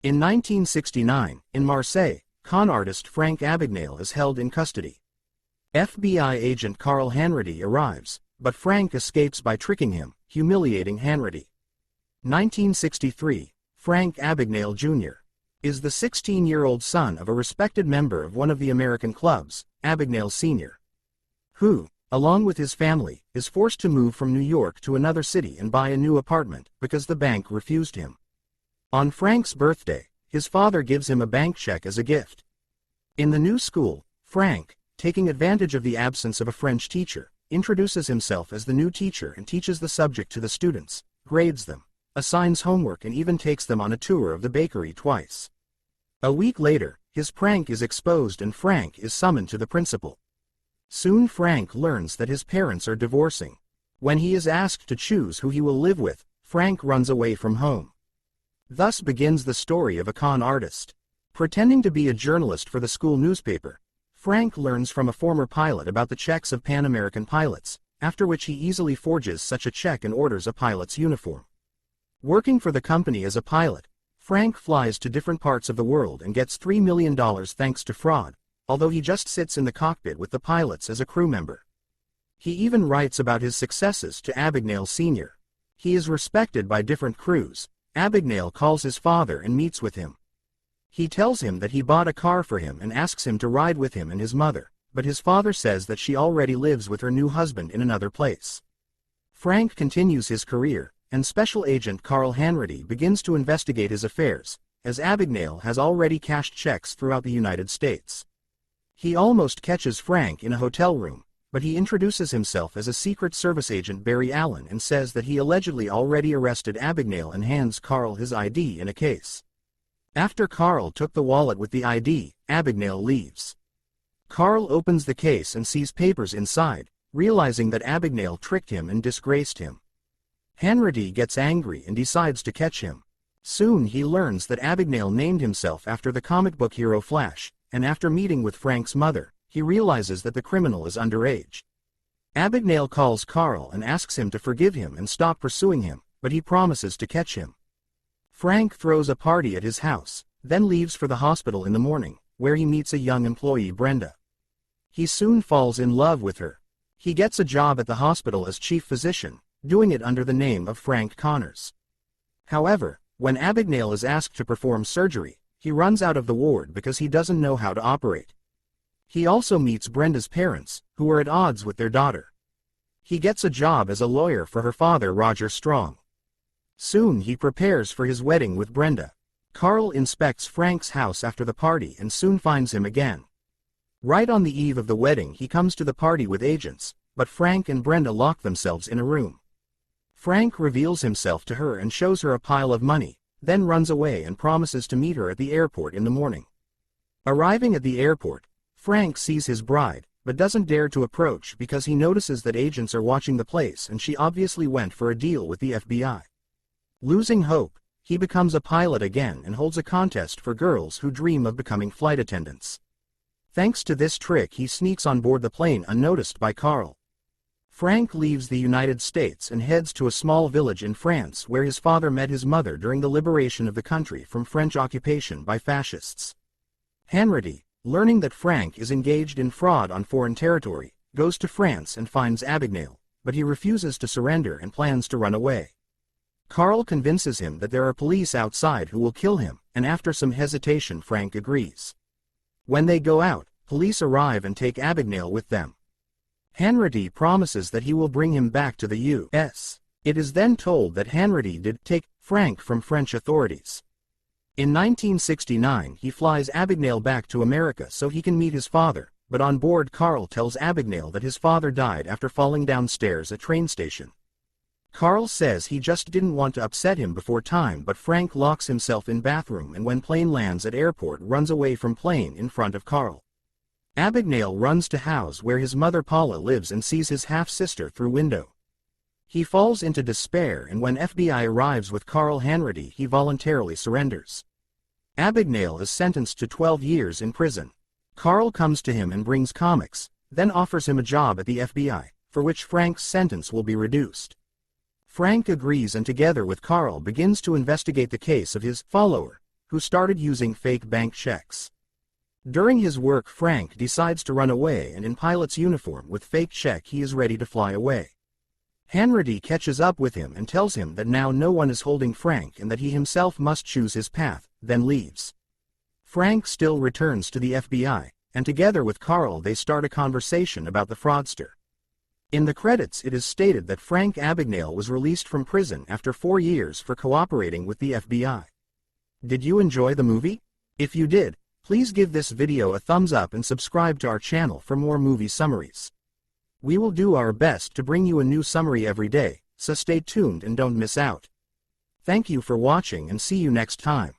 In 1969, in Marseille, con artist Frank Abagnale is held in custody. FBI agent Carl Hanratty arrives, but Frank escapes by tricking him, humiliating Hanratty. 1963, Frank Abagnale Jr. is the 16-year-old son of a respected member of one of the American clubs, Abagnale Sr., who, along with his family, is forced to move from New York to another city and buy a new apartment because the bank refused him. On Frank's birthday, his father gives him a bank check as a gift. In the new school, Frank, taking advantage of the absence of a French teacher, introduces himself as the new teacher and teaches the subject to the students, grades them, assigns homework and even takes them on a tour of the bakery twice. A week later, his prank is exposed and Frank is summoned to the principal. Soon Frank learns that his parents are divorcing. When he is asked to choose who he will live with, Frank runs away from home. Thus begins the story of a con artist. Pretending to be a journalist for the school newspaper, Frank learns from a former pilot about the checks of Pan American pilots, after which he easily forges such a check and orders a pilot's uniform. Working for the company as a pilot, Frank flies to different parts of the world and gets $3 million thanks to fraud, although he just sits in the cockpit with the pilots as a crew member. He even writes about his successes to Abagnale Sr. He is respected by different crews. Abagnale calls his father and meets with him. He tells him that he bought a car for him and asks him to ride with him and his mother, but his father says that she already lives with her new husband in another place. Frank continues his career, and Special Agent Carl Hanratty begins to investigate his affairs, as Abagnale has already cashed checks throughout the United States. He almost catches Frank in a hotel room, but he introduces himself as a Secret Service agent Barry Allen and says that he allegedly already arrested Abagnale and hands Carl his ID in a case. After Carl took the wallet with the ID, Abagnale leaves. Carl opens the case and sees papers inside, realizing that Abagnale tricked him and disgraced him. Hanratty gets angry and decides to catch him. Soon he learns that Abagnale named himself after the comic book hero Flash, and after meeting with Frank's mother, he realizes that the criminal is underage. Abagnale calls Carl and asks him to forgive him and stop pursuing him, but he promises to catch him. Frank throws a party at his house, then leaves for the hospital in the morning, where he meets a young employee Brenda. He soon falls in love with her. He gets a job at the hospital as chief physician, doing it under the name of Frank Connors. However, when Abagnale is asked to perform surgery, he runs out of the ward because he doesn't know how to operate. He also meets Brenda's parents, who are at odds with their daughter. He gets a job as a lawyer for her father Roger Strong. Soon he prepares for his wedding with Brenda. Carl inspects Frank's house after the party and soon finds him again. Right on the eve of the wedding he comes to the party with agents, but Frank and Brenda lock themselves in a room. Frank reveals himself to her and shows her a pile of money, then runs away and promises to meet her at the airport in the morning. Arriving at the airport, Frank sees his bride, but doesn't dare to approach because he notices that agents are watching the place and she obviously went for a deal with the FBI. Losing hope, he becomes a pilot again and holds a contest for girls who dream of becoming flight attendants. Thanks to this trick he sneaks on board the plane unnoticed by Carl. Frank leaves the United States and heads to a small village in France where his father met his mother during the liberation of the country from French occupation by fascists. Hanratty, learning that Frank is engaged in fraud on foreign territory, goes to France and finds Abagnale, but he refuses to surrender and plans to run away. Carl convinces him that there are police outside who will kill him, and after some hesitation Frank agrees. When they go out, police arrive and take Abagnale with them. Hanratty promises that he will bring him back to the U.S. It is then told that Hanratty did take Frank from French authorities. In 1969 he flies Abagnale back to America so he can meet his father, but on board Carl tells Abagnale that his father died after falling downstairs at train station. Carl says he just didn't want to upset him before time, but Frank locks himself in bathroom and when plane lands at airport runs away from plane in front of Carl. Abagnale runs to house where his mother Paula lives and sees his half-sister through window. He falls into despair and when FBI arrives with Carl Hanratty he voluntarily surrenders. Abagnale is sentenced to 12 years in prison. Carl comes to him and brings comics, then offers him a job at the FBI, for which Frank's sentence will be reduced. Frank agrees and together with Carl begins to investigate the case of his follower, who started using fake bank checks. During his work, Frank decides to run away, and in pilot's uniform with fake check he is ready to fly away. Hanratty catches up with him and tells him that now no one is holding Frank and that he himself must choose his path, then leaves. Frank still returns to the FBI, and together with Carl they start a conversation about the fraudster. In the credits it is stated that Frank Abagnale was released from prison after 4 years for cooperating with the FBI. Did you enjoy the movie? If you did, please give this video a thumbs up and subscribe to our channel for more movie summaries. We will do our best to bring you a new summary every day, so stay tuned and don't miss out. Thank you for watching and see you next time.